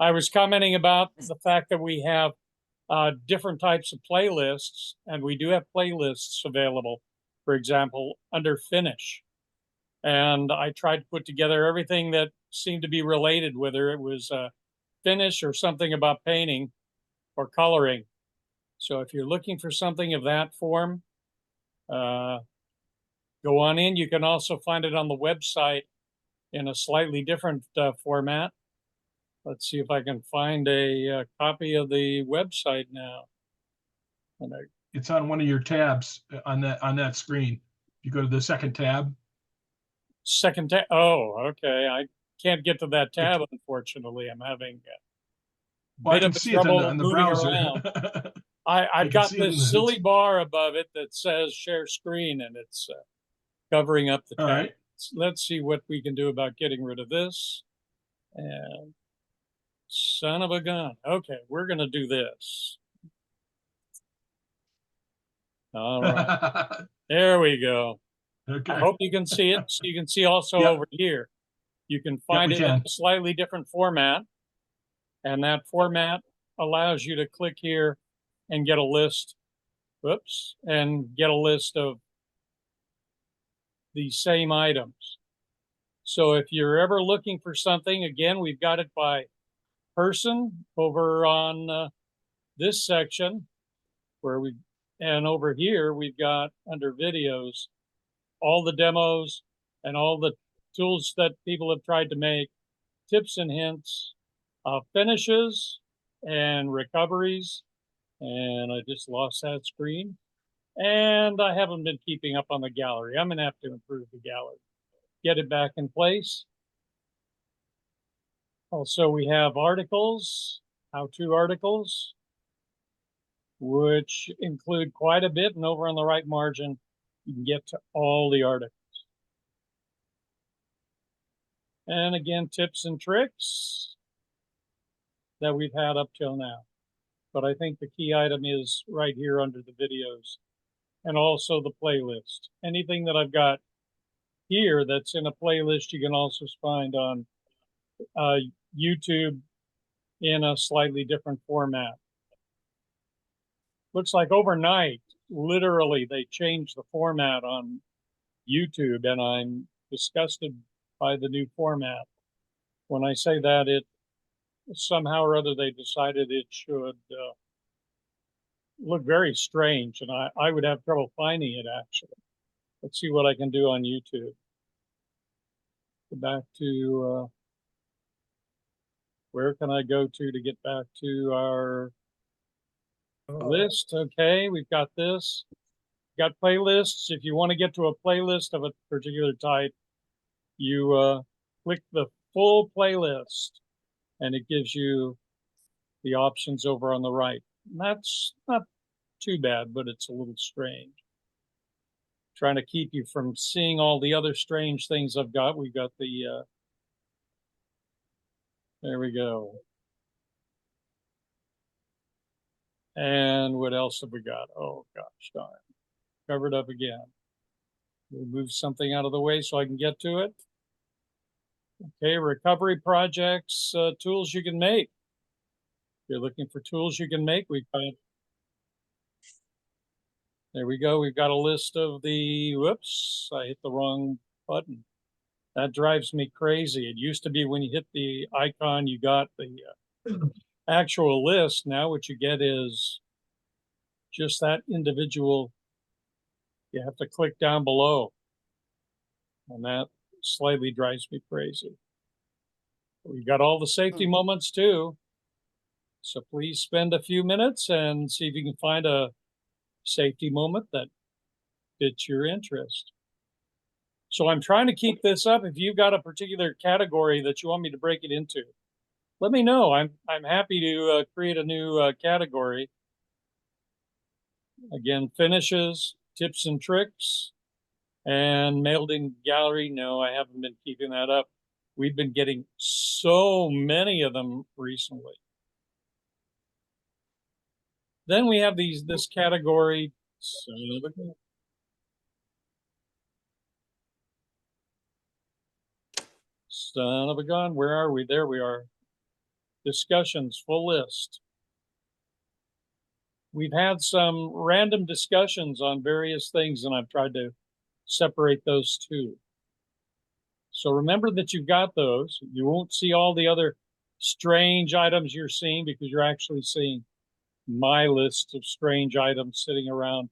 I was commenting about the fact that we have different types of playlists, and we do have playlists available, for example, under Finish. And I tried to put together everything that seemed to be related, whether it was Finish or something about painting or coloring. So if you're looking for something of that form, uh, go on in. You can also find it on the website in a slightly different format. Let's see if I can find a copy of the website now. And It's on one of your tabs on that screen. You go to the second tab. second tab. Oh, okay. I can't get to that It, tab, unfortunately. I'm having a well, I bit can of see it on trouble the moving browser. around. I I've can got see it in this the. silly bar above it that says share screen, and it's covering up the All tab. right. Let's see what we can do about getting rid of this. And son of a gun. Okay, we're going to do this. All right. There we go. I Okay. hope you can see it. So you can see also Yep. over here, you can Yep, find we it in can. a slightly different format. And that format allows you to click here and get a list. Whoops. And get a list of the same items. So if you're ever looking for something, again, we've got it by person over on this section where and over here, we've got under videos, all the demos and all the tools that people have tried to make, tips and hints, finishes and recoveries. And I just lost that screen. And I haven't been keeping up on the gallery. I'm going to have to improve the gallery, get it back in place. Also, we have articles, how-to articles, which include quite a bit. And over on the right margin, you can get to all the articles. And again, tips and tricks that we've had up till now. But I think the key item is right here under the videos and also the playlist. Anything that I've got here that's in a playlist, you can also find on YouTube in a slightly different format. Looks like overnight, literally, they changed the format on YouTube, and I'm disgusted by the new format. When I say that, it somehow or other they decided it should look very strange, and I would have trouble finding it actually. Let's see what I can do on YouTube. Go back to where can I go to get back to our list? Okay, we've got this. We've got playlists. If you want to get to a playlist of a particular type, you click the full playlist and it gives you the options over on the right. And that's not too bad, but it's a little strange. Trying to keep you from seeing all the other strange things I've got. We've got the, there we go. And what else have we got? Oh, gosh darn. Covered up again. We'll move something out of the way so I can get to it. Okay, recovery projects, tools you can make. If you're looking for tools you can make, we've got, there we go. We've got a list of the, whoops, I hit the wrong button. That drives me crazy. It used to be when you hit the icon, you got the actual list. Now what you get is just that individual. You have to click down below. And that slightly drives me crazy. We got all the safety moments too. So please spend a few minutes and see if you can find a safety moment that fits your interest. So I'm trying to keep this up. If you've got a particular category that you want me to break it into, let me know. I'm happy to create a new category. Again, finishes, tips and tricks, and mailed in gallery. No, I haven't been keeping that up. We've been getting so many of them recently. Then we have this category. Son of a gun, where are we? There we are. discussions, full list. We've had some random discussions on various things, and I've tried to separate those too. So remember that you've got those. You won't see all the other strange items you're seeing because you're actually seeing my list of strange items sitting around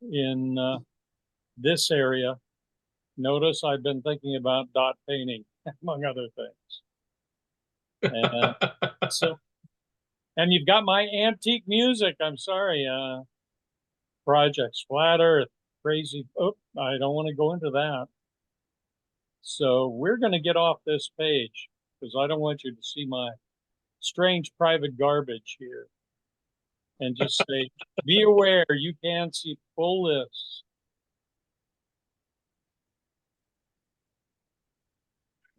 in this area. Notice I've been thinking about dot painting, among other things. And so, and you've got my antique music. I'm sorry. Projects, Flat Earth, crazy. Oh, I don't want to go into that. So we're going to get off this page because I don't want you to see my strange private garbage here. And just say, be aware, you can see full lists.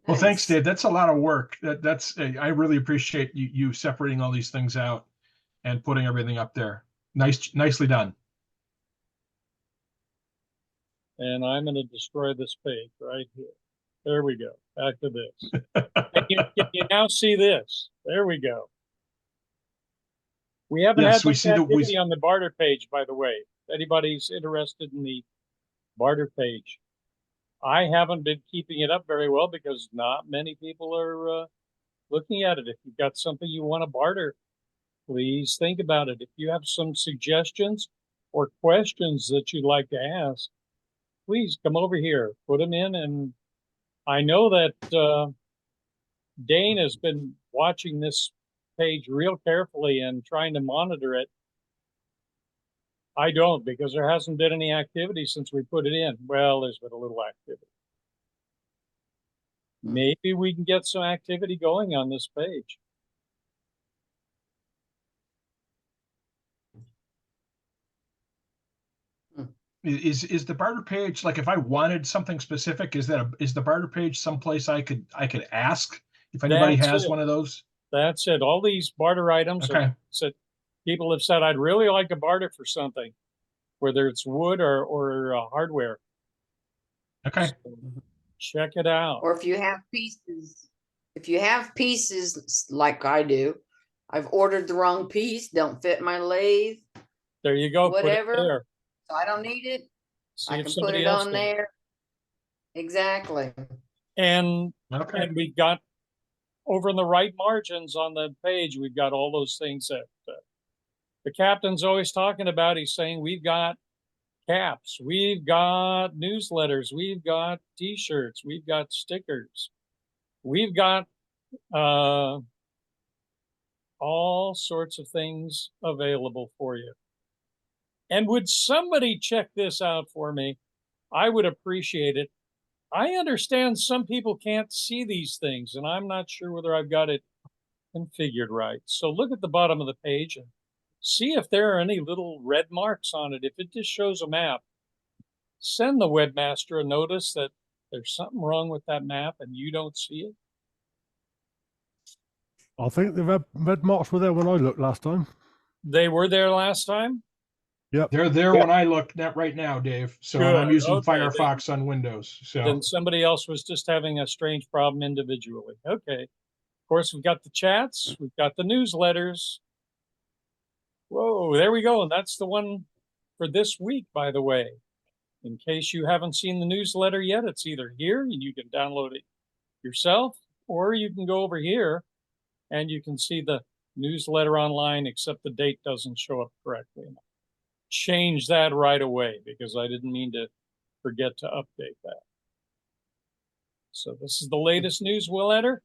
Well, thanks, Dave. That's a lot of work. I really appreciate you separating all these things out and putting everything up there. Nicely done. And I'm going to destroy this page right here. There we go. Back to this. Can you now see this? There we go. We haven't Yes, had we much see the- we- activity on the barter page, by the way. If anybody's interested in the barter page, I haven't been keeping it up very well because not many people are looking at it. If you've got something you want to barter, please think about it. If you have some suggestions or questions that you'd like to ask, please come over here, put them in. And I know that Dane has been watching this page real carefully and trying to monitor it. I don't, because there hasn't been any activity since we put it in. Well, there's been a little activity. Maybe we can get some activity going on this page. Is the barter page, like, if I wanted something specific, is the barter page someplace I could ask if anybody That's has it. one of those? That's it. All these barter items Okay. said people have said, I'd really like to barter for something, whether it's wood or hardware. Okay. So check it out. Or if you have pieces like I do, I've ordered the wrong piece, don't fit my lathe, There you go. whatever. Put it there. so I don't need it. See I if can put somebody it else on does. there. Exactly. And Okay. we got over in the right margins on the page, we've got all those things that the captain's always talking about. He's saying we've got caps, we've got newsletters, we've got t-shirts, we've got stickers, we've got all sorts of things available for you. And would somebody check this out for me? I would appreciate it. I understand some people can't see these things, and I'm not sure whether I've got it configured right. So look at the bottom of the page and see if there are any little red marks on it. If it just shows a map, send the webmaster a notice that there's something wrong with that map and you don't see it. I think the red marks were there when I looked last time. They were there last time? They're there when I look right now, Dave. So and I'm Good. using Okay, Firefox on Windows. So Then somebody else was just having a strange problem individually. Okay. Of course, we've got the chats, we've got the newsletters. Whoa, there we go. And that's the one for this week, by the way. In case you haven't seen the newsletter yet, it's either here and you can download it yourself, or you can go over here and you can see the newsletter online, except the date doesn't show up correctly. Change that right away because I didn't mean to forget to update that. So this is the latest newsletter.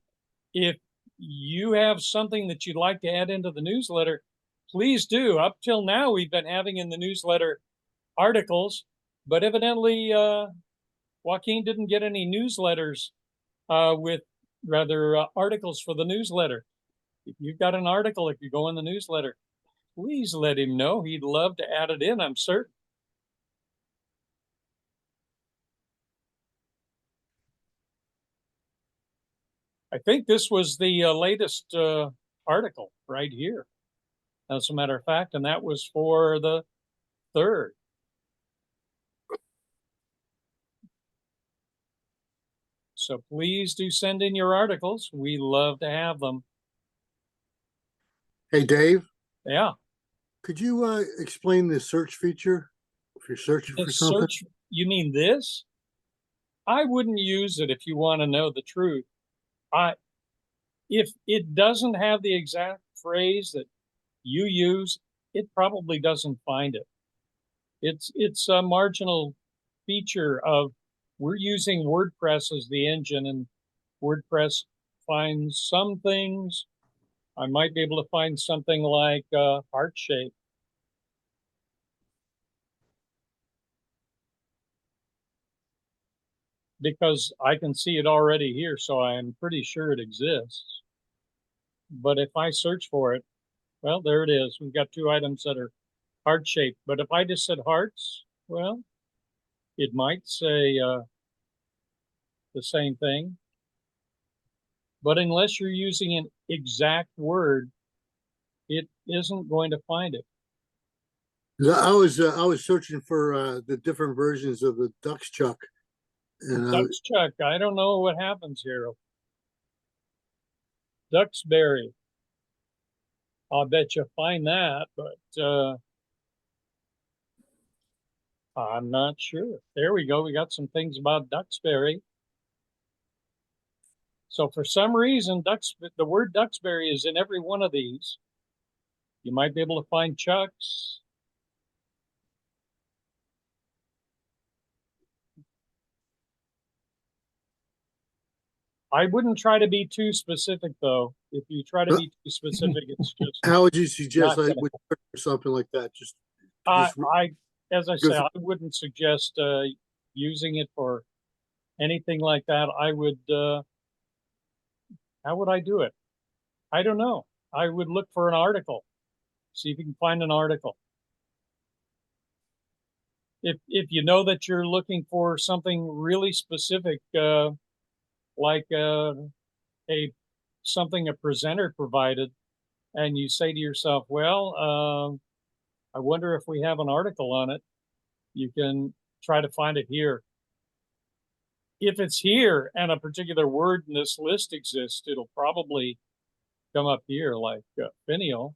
If you have something that you'd like to add into the newsletter, please do. Up till now, we've been having in the newsletter articles, but evidently Joaquin didn't get any newsletters articles for the newsletter. If you've got an article, if you go in the newsletter, please let him know. He'd love to add it in, I'm certain. I think this was the latest article right here, as a matter of fact, and that was for the 3rd. So please do send in your articles. We love to have them. Hey, Dave, Yeah, could you explain the search feature if you're searching the for something? search, you mean this? I wouldn't use it if you want to know the truth. I, if it doesn't have the exact phrase that you use, it probably doesn't find it. It's a marginal feature of we're using WordPress as the engine, and WordPress finds some things. I might be able to find something like heart shape. Because I can see it already here, so I'm pretty sure it exists. But if I search for it, well, there it is. We've got two items that are heart shaped. But if I just said hearts, well, it might say the same thing. But unless you're using an exact word, it isn't going to find it. 'Cause I was searching for the different versions of the Ducks Chuck, and Duxchuck, I don't know what happens here. Duxbury. I'll bet you find that, but I'm not sure. There we go. We got some things about Duxbury. So for some reason, the word Duxbury is in every one of these. You might be able to find Chucks. I wouldn't try to be too specific, though. If you try to be too specific, it's just how would you suggest Not I gonna- would search for something like that? as I say, Because- I wouldn't suggest using it for anything like that. I would. How would I do it? I don't know. I would look for an article. See if you can find an article. If you know that you're looking for something really specific, like a something a presenter provided, and you say to yourself, well, I wonder if we have an article on it, you can try to find it here. If it's here and a particular word in this list exists, it'll probably come up here, like finial.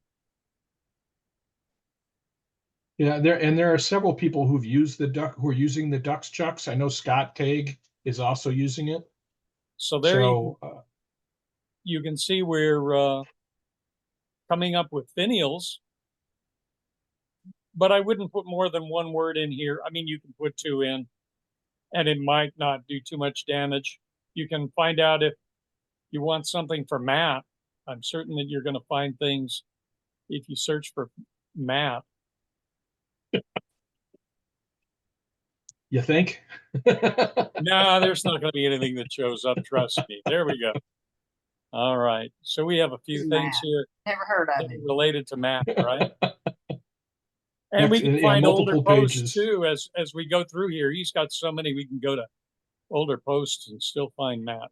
Yeah, there are several people who are using the Ducks Chucks. I know Scott Tague is also using it. So there So you can see we're coming up with finials, but I wouldn't put more than one word in here. I mean, you can put two in, and it might not do too much damage. You can find out if you want something for Matt. I'm certain that you're going to find things if you search for Matt. you think? No, there's not going to be anything that shows up. Trust me. There we go. All right. So we have a few things Matt. here Never heard of it. related to Matt, right? And we Next- can yeah, find older multiple posts pages. too as we go through here. He's got so many, we can go to older posts and still find Matt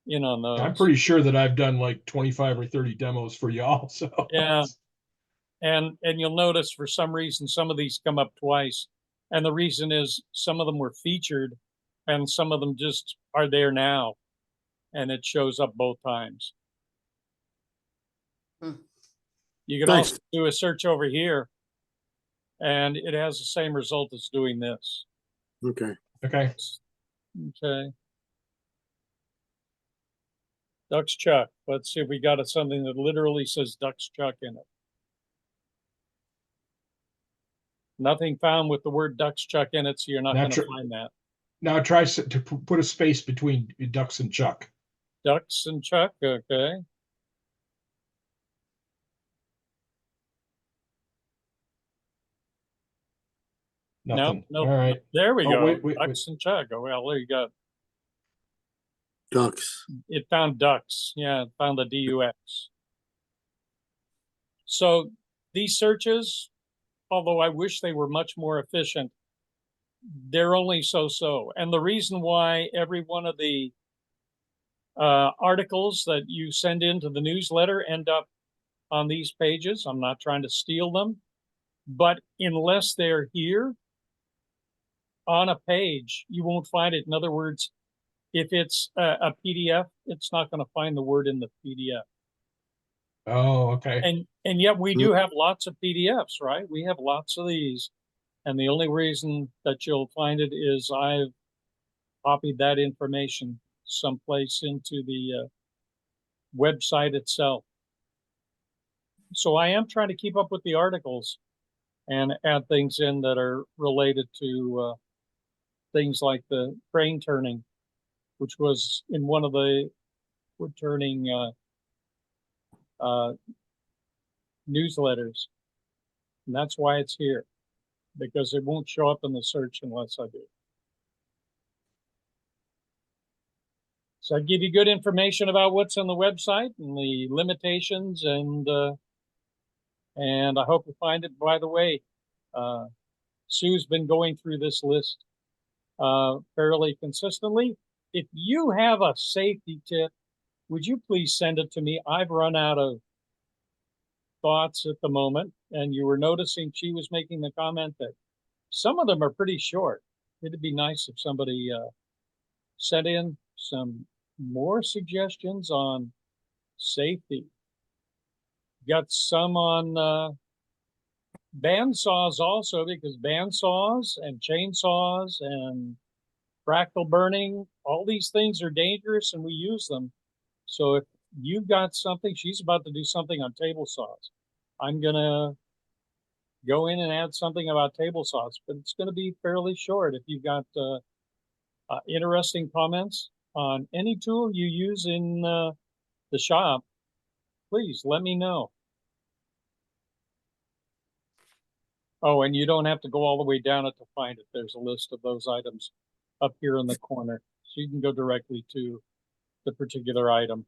in on those. I'm pretty sure that I've done like 25 or 30 demos for y'all. So Yeah. And you'll notice for some reason some of these come up twice. And the reason is some of them were featured and some of them just are there now. And it shows up both times. Hmm. You can Thanks. also do a search over here and it has the same result as doing this. Okay. okay. Okay. Ducks Chuck. Let's see if we got something that literally says Ducks Chuck in it. Nothing found with the word Ducks Chuck in it, so you're not going to find that. Now try to put a space between Ducks and Chuck. Ducks and Chuck, okay. Nothing. No, All right. there we Oh, go. wait. Ducks and Chuck. Oh, well, there you go. Ducks. It found ducks. Yeah, it found the DUX. So these searches, although I wish they were much more efficient, they're only so-so. And the reason why every one of the articles that you send into the newsletter end up on these pages, I'm not trying to steal them, but unless they're here on a page, you won't find it. In other words, if it's a PDF, it's not going to find the word in the PDF. Oh, okay. And yet we do have lots of PDFs, right? We have lots of these. And the only reason that you'll find it is I've copied that information someplace into the website itself. So I am trying to keep up with the articles and add things in that are related to things like the crane turning, which was in one of the wood turning newsletters. And that's why it's here, because it won't show up in the search unless I do. So I give you good information about what's on the website and the limitations, and I hope you find it. By the way, Sue's been going through this list fairly consistently. If you have a safety tip, would you please send it to me? I've run out of thoughts at the moment, and you were noticing she was making the comment that some of them are pretty short. It'd be nice if somebody sent in some more suggestions on safety. Got some on bandsaws also, because bandsaws and chainsaws and fractal burning, all these things are dangerous and we use them. So if you've got something, she's about to do something on table saws. I'm gonna go in and add something about table saws, but it's gonna be fairly short. If you've got interesting comments on any tool you use in the shop, please let me know. Oh, and you don't have to go all the way down it to find it. There's a list of those items up here in the corner. So you can go directly to the particular item.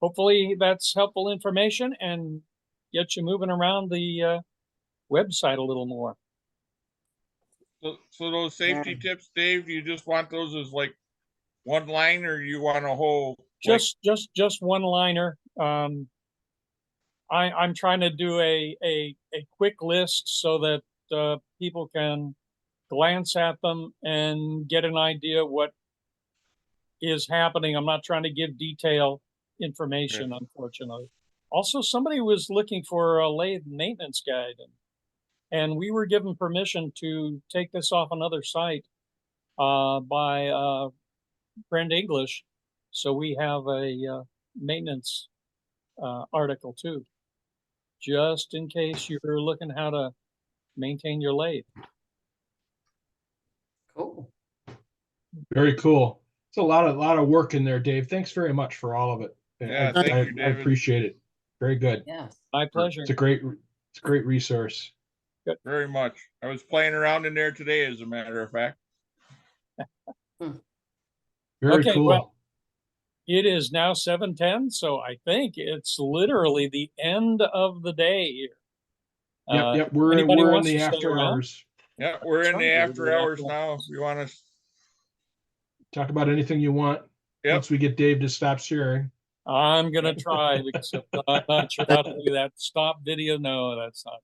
Hopefully that's helpful information and get you moving around the website a little more. So those safety tips, Dave, you just want those as like one line, or you want a whole? Just one liner. I'm trying to do a quick list so that people can glance at them and get an idea what is happening. I'm not trying to give detail information, unfortunately. Also, somebody was looking for a lathe maintenance guide, and we were given permission to take this off another site by Brent English. So we have a maintenance article too, just in case you're looking how to maintain your lathe. Cool. Very cool. It's a lot of work in there, Dave. Thanks very much for all of it. Yeah, I, thank I, you, I David. appreciate it. Very good. Yes. My pleasure. It's a great resource. Very much. I was playing around in there today, as a matter of fact. Very Okay, cool. well, it is now 7:10, so I think it's literally the end of the day here. Yep. We're anybody in wants the to stay after around? hours. Yeah, we're in the Sorry, after we're hours after- now. If you want to. Talk about anything you want. Yep. Once we get Dave to stop sharing. I'm gonna try, except I'm not sure how to do that. Stop video. No, that's not.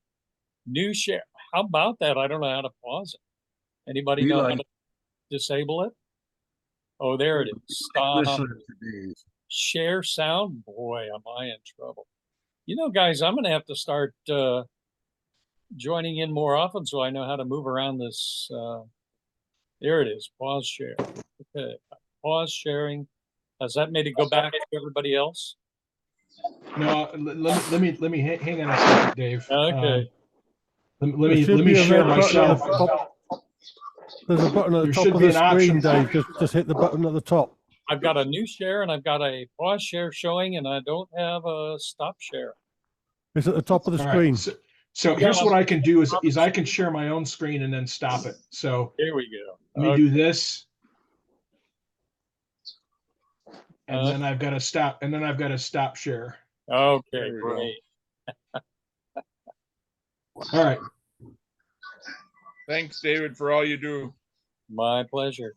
New share. How about that? I don't know how to pause it. Anybody know how to disable it? Oh, there it is. Stop. Share sound. Boy, am I in trouble. You know, guys, I'm gonna have to start joining in more often so I know how to move around this. There it is. Pause share. Okay. Pause sharing. Has that made it go back to everybody else? No, let me hang on a second, Dave. Okay. Let There me should let be me a share red button at myself. the top. There's a button at There the should top of be the an option. screen, Dave. Just hit the button at the top. I've got a new share and I've got a pause share showing, and I don't have a stop share. It's at the top of the All screen. right. So here's what I can do is I can share my own screen and then stop it. So Here we go. let me do this. And Uh, then I've got to stop, and then I've got to stop share. Okay, There we go. great. All right. Thanks, David, for all you do. My pleasure.